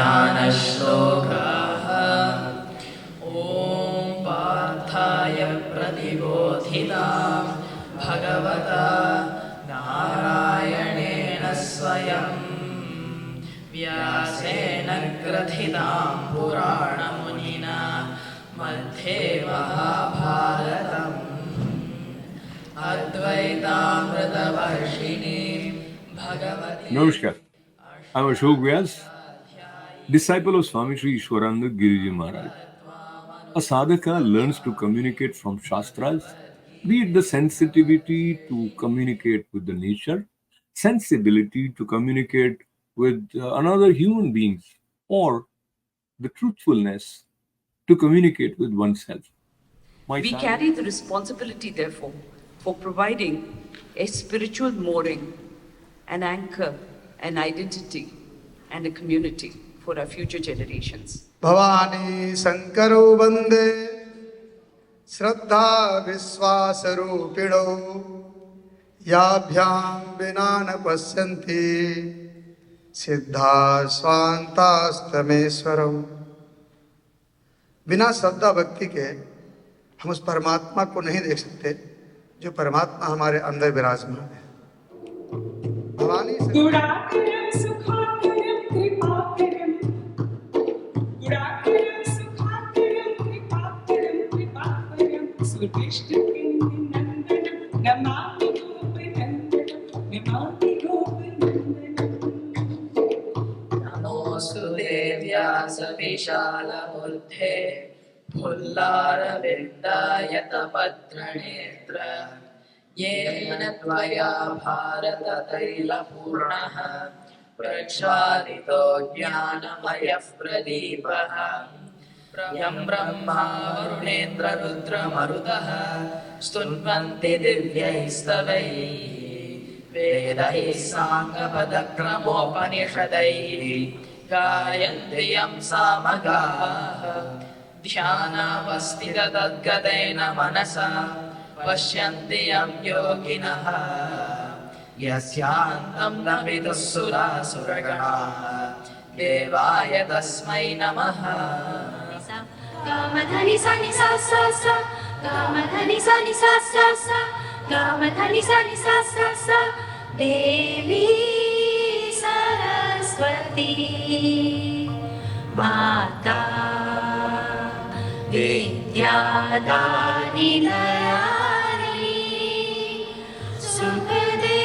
ज्ञानश्लोकाः ॐ पार्थाय प्रतिबोधितां भगवता नारायणेन स्वयं व्यासेन ग्रथितां पुराणमुनिना मध्ये महाभारतम् अद्वैतामृतवर्षिणी Bhagwati Namaskar. I'm Ashok Vyas, disciple of Swami Sri Ishwarananda Giriji Maharaj. A sadhaka learns to communicate from Shastras, be it the sensitivity to communicate with the nature, sensibility to communicate with another human beings, or the truthfulness to communicate with oneself. We carry the responsibility, therefore, for providing a spiritual mooring, an anchor, an identity, and a community for our future generations. Bhavani Sankaro Bande Shraddha Vishwasarupido Yabhyam Vinana Pasyanti Siddha Swantastameswaram. बिना श्रद्धा भक्ति के हम उस परमात्मा को नहीं देख सकते जो परमात्मा हमारे अंदर विराजमान है। भवानी विशालबुद्धे फुल्लारविन्दायतपत्रनेत्र येन त्वया भारततैलपूर्णः प्रक्षालितो ज्ञानमयः प्रदीपः यं ब्रह्मा वरुणेन्द्ररुद्रमरुतः स्तुन्वन्ति दिव्यैस्तवैः वेदैः साङ्गपदक्रमोपनिषदैः गायन्ति यं सामगाः ध्यानावस्थिततद्गतेन मनसा पश्यन्ति यं योगिनः यस्यान्तं न विदुः सुरासुरगणाः देवाय तस्मै नमः। गामधनि सनि सा सा सा गामधनि सनि सा सा सा गामधनि सनि सा सा सा देवी सरस्वती माता विद्यादानिलयानि सुखदे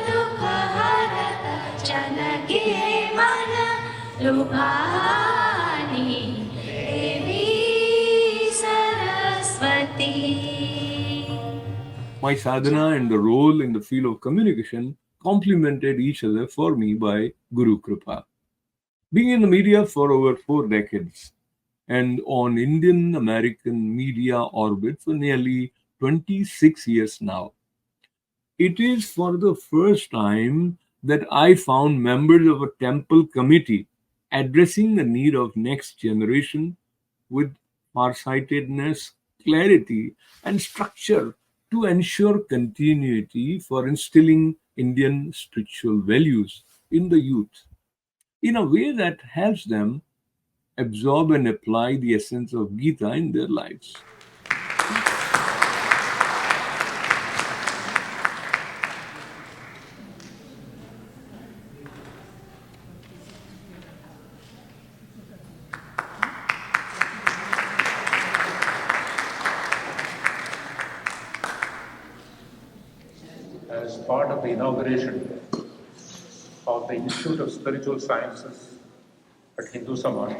दुःखहरत जनके मन लुभानि देवी Saraswati. My sadhana and the role in the field of communication complemented each other for me by Guru Kripa. Being in the media for over 4 decades and on Indian American media orbit for nearly 26 years now, it is for the first time that I found members of a temple committee addressing the need of next generation with farsightedness, clarity, and structure to ensure continuity for instilling Indian spiritual values in the youth in a way that helps them absorb and apply the essence of Gita in their lives. As part of the inauguration of the Institute of Spiritual Sciences at Hindu Samaj,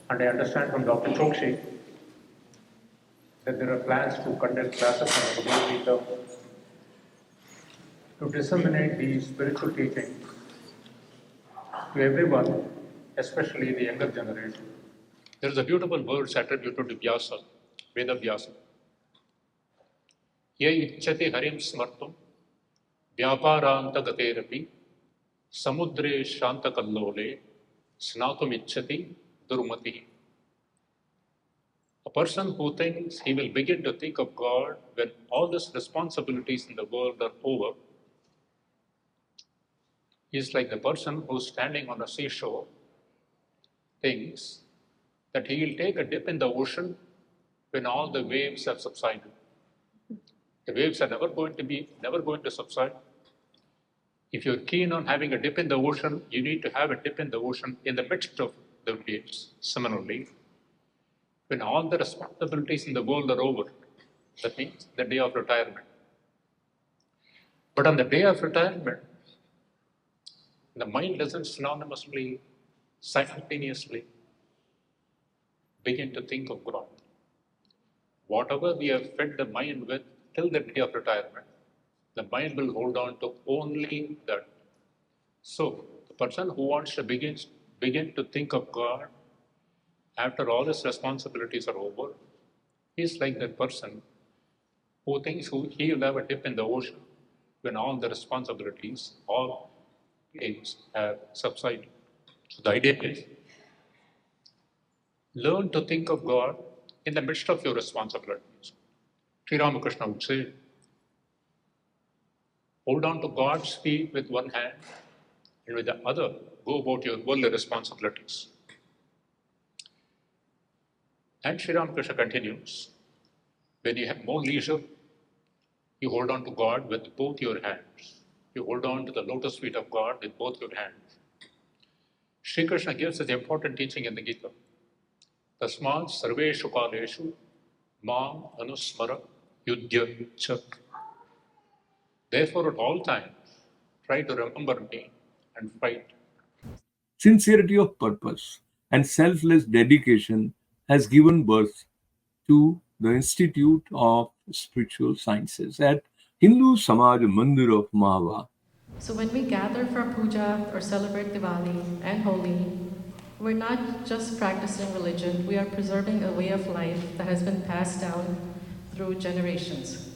and I understand from Dr. Chokshi that there are plans to conduct classes on the Bhagavad Gita to disseminate the spiritual teachings to everyone, especially the younger generation. There is a beautiful verse attributed to Vyasa, Veda Vyasa. Ye ichchati harim smartum vyaparantagateerapi samudre shantakallole snatum ichchati durmati. A person who thinks he will begin to think of God when all these responsibilities in the world are over is like the person who's standing on the seashore thinks that he will take a dip in the ocean when all the waves have subsided. The waves are never going to subside. If you're keen on having a dip in the ocean, you need to have a dip in the ocean in the midst of the waves. Similarly, when all the responsibilities in the world are over, that means the day of retirement. But on the day of retirement, the mind doesn't synonymously, simultaneously begin to think of God. Whatever we have fed the mind with till the day of retirement, the mind will hold on to only that. So, the person who wants to begin to think of God after all his responsibilities are over is like that person who thinks he will have a dip in the ocean when all the responsibilities, all pains have subsided. So the idea is, learn to think of God in the midst of your responsibilities. Sri Ramakrishna would say, hold on to God's feet with one hand, and with the other, go about your worldly responsibilities. And Sri Ramakrishna continues, when you have more leisure, you hold on to God with both your hands. You hold on to the lotus feet of God with both your hands. Sri Krishna gives us the important teaching in the Gita. Tasmat sarveshu kaleshu mam anusmara yudhya cha. Therefore, at all times, try to remember me and fight. Sincerity of purpose and selfless dedication has given birth to the Institute of Spiritual Sciences at Hindu Samaj Mandir of Mahwah. So when we gather for puja or celebrate Diwali and Holi, we're not just practicing religion, we are preserving a way of life that has been passed down through generations.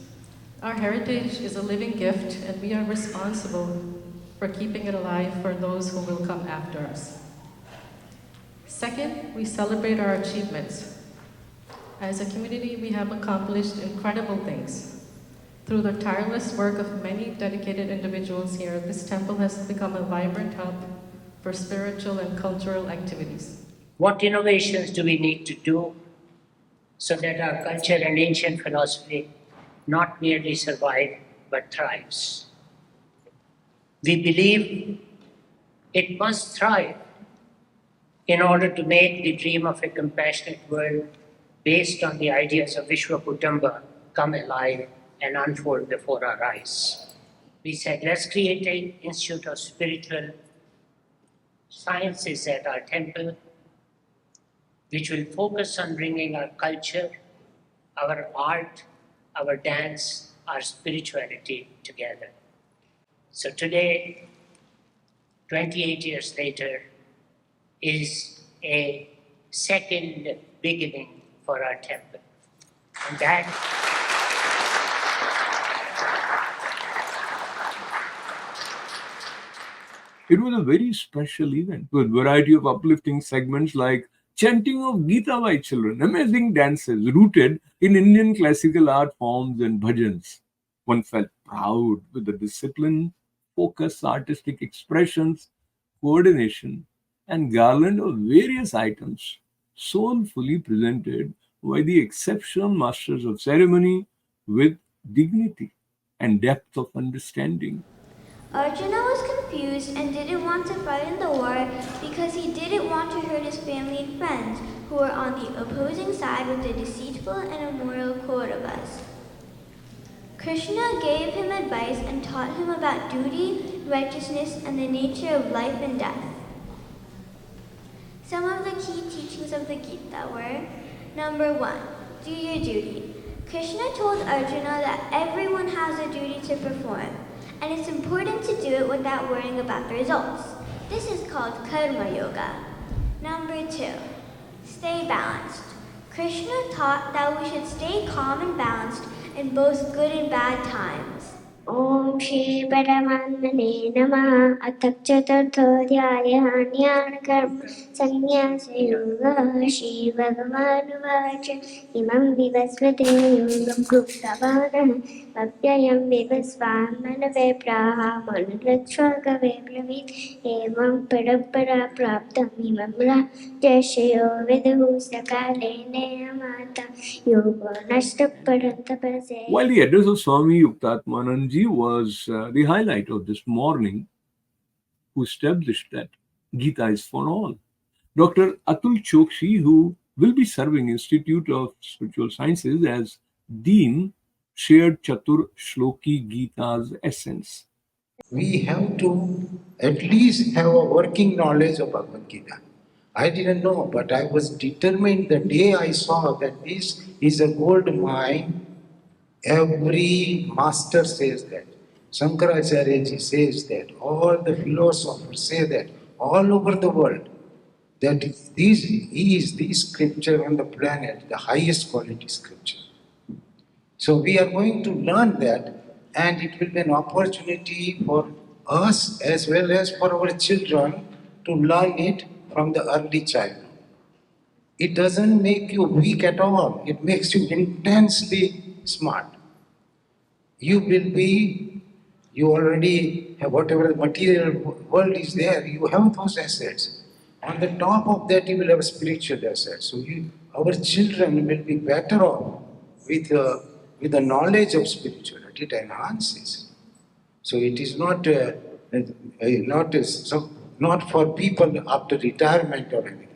Our heritage is a living gift, and we are responsible for keeping it alive for those who will come after us. Second, we celebrate our achievements. As a community, we have accomplished incredible things. Through the tireless work of many dedicated individuals here, this temple has become a vibrant hub for spiritual and cultural activities. What innovations do we need to do so that our culture and ancient philosophy not merely survive but thrives? We believe it must thrive in order to make the dream of a compassionate world based on the ideas of Vishwa Kutamba come alive and unfold before our eyes. We said, let's create an Institute of Spiritual Sciences at our temple, which will focus on bringing our culture, our art, our dance, our spirituality together. So today, 28 years later, is a second beginning for our temple. And that It was a very special event with variety of uplifting segments like chanting of Gita by children, amazing dances rooted in Indian classical art forms and bhajans. One felt proud with the discipline, focus, artistic expressions, coordination, and garland of various items soulfully presented by the exceptional masters of ceremony with dignity and depth of understanding. Arjuna was confused and didn't want to fight in the war because he didn't want to hurt his family and friends who were on the opposing side with the deceitful and immoral Kauravas. Krishna gave him advice and taught him about duty, righteousness, and the nature of life and death. Some of the key teachings of the Gita were: number 1, do your duty. Krishna told Arjuna that everyone has a duty to perform, and it's important to do it without worrying about the results. This is called Karma Yoga. Number 2, stay balanced. Krishna taught that we should stay calm and balanced in both good and bad times. ॐ श्री परमात्मने नमः। अथ चतुर्थोऽध्यायः ज्ञानकर्म सन्न्यासयोगः। श्रीभगवानुवाच इमं विवस्वते योगं प्रोक्तवानहं अव्ययं विवस्वान्मनवे प्राह मनुरज्वाकवे ब्रवीत् एवं परम्परा प्राप्तम् इमं राजर्षयो विदुः सकाले नेयमाता योगो नष्टः परन्तपसे. While the address of Swami Yuktatmananji was the highlight of this morning, who established that Gita is for all, Dr. Atul Chokshi, who will be serving Institute of Spiritual Sciences as Dean, shared Chatur Shloki Gita's essence. We have to at least have a working knowledge of Bhagavad Gita. I didn't know, but I was determined the day I saw that this is a gold mine. Every master says that. Shankaracharya ji says that. All the philosophers say that. All over the world. That this is the scripture on the planet, the highest quality scripture. So we are going to learn that, and it will be an opportunity for us as well as for our children to learn it from the early childhood. It doesn't make you weak at all. It makes you intensely smart. You already have whatever the material world is there, you have those assets. On the top of that, you will have spiritual assets. So our children will be better off with the knowledge of spirituality. It enhances. So it is not for people after retirement or anything.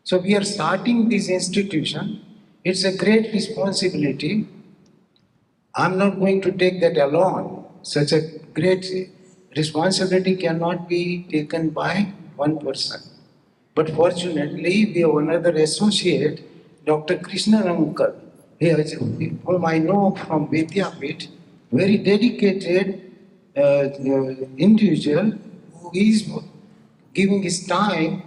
So we are starting this institution. It's a great responsibility. I'm not going to take that alone. Such a great responsibility cannot be taken by one person. But fortunately, we have another associate, Dr. Krishnan Uncle, whom I know from Vidyapit, very dedicated individual who is giving his time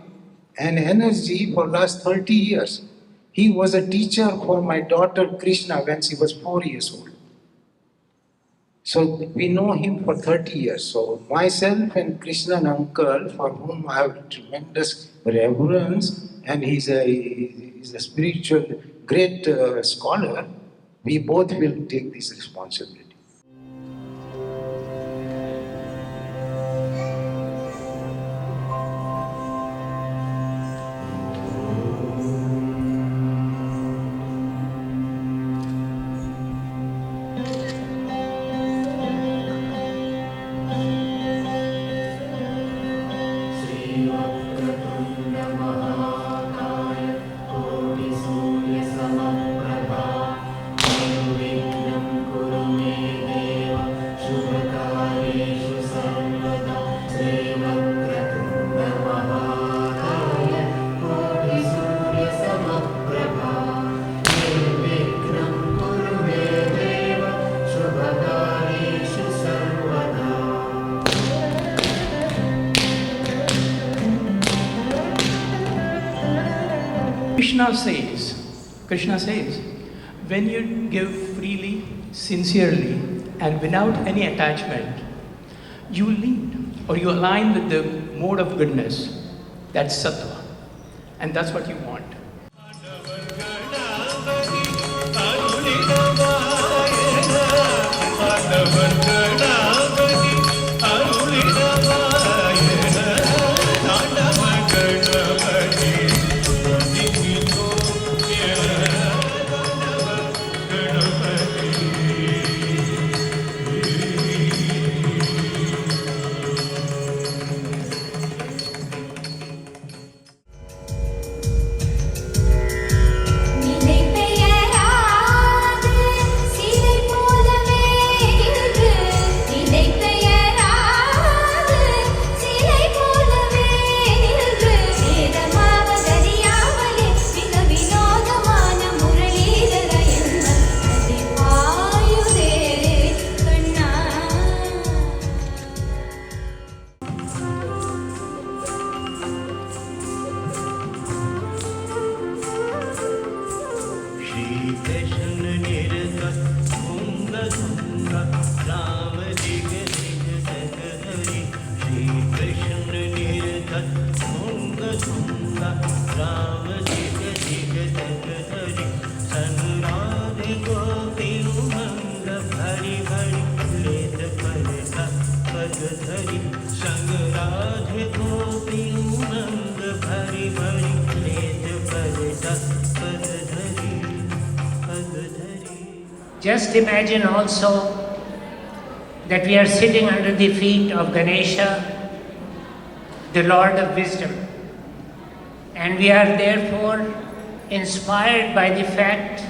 and energy for last 30 years. He was a teacher for my daughter Krishna when she was 4 years old. So we know him for 30 years. So myself and Krishnan uncle, for whom I have tremendous reverence, and he's a spiritual great scholar, we both will take this responsibility. Krishna says, when you give freely, sincerely, and without any attachment, you lead or you align with the mode of goodness. That's sattva. And that's what you want. Just imagine also that we are sitting under the feet of Ganesha, the Lord of Wisdom. And we are therefore inspired by the fact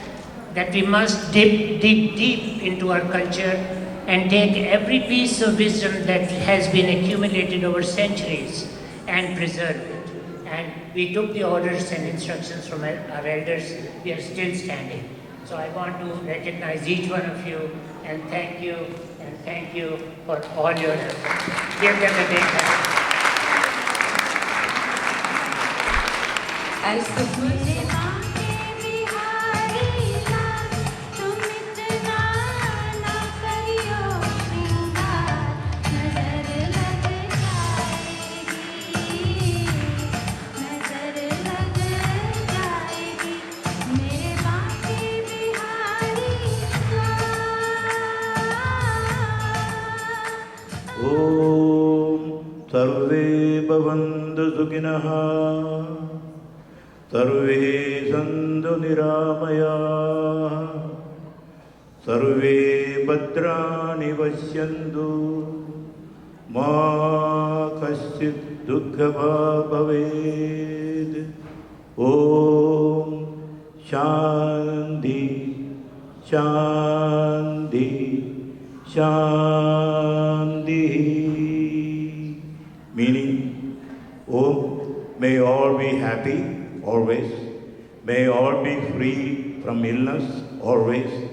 that we must dig deep into our culture and take every piece of wisdom that has been accumulated over centuries and preserve it. And we took the orders and instructions from our elders. We are still standing. So I want to recognize each one of you and thank you for all your efforts. Give them a big hand. As the first ॐ सर्वे भवन्तु सुखिनः सर्वे सन्तु निरामयाः सर्वे भद्राणि पश्यन्तु मा कश्चित् दुःखभाग् भवेत् ॐ शान्ति शान्ति Shanti. Meaning, may all be happy always. May all be free from illness always.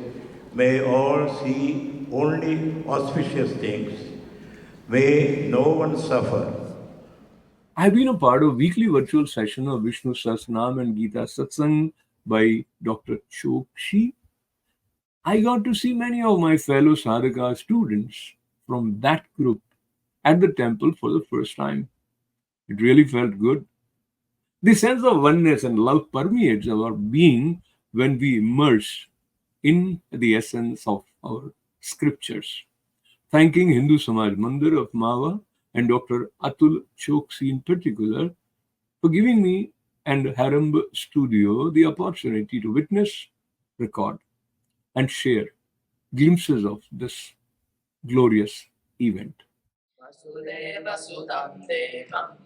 May all see only auspicious things. May no one suffer. I've been a part of weekly virtual session of Vishnu Sahasranam and Gita Satsang by Dr. Chokshi. I got to see many of my fellow sadhaka students from that group at the temple for the first time. It really felt good. The sense of oneness and love permeates our being when we immerse in the essence of our scriptures. Thanking Hindu Samaj Mandir of Mahwah and Dr. Atul Choksi in particular for giving me and HerambaStudio the opportunity to witness, record, and share glimpses of this glorious event. Vasudeva Sudam Devam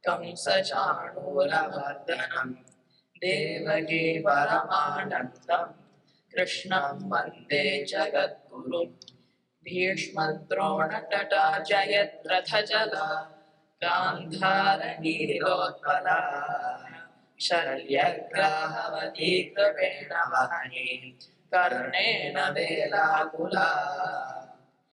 Kamsachanurabhardanam Devaki Paramanandam Krishnam Vande Jagadguru Bhishmadrona Tata Jayat Rathajala Gandhara Nilotpala Sharyagrahavati Krapena Vahani Karnena Velakula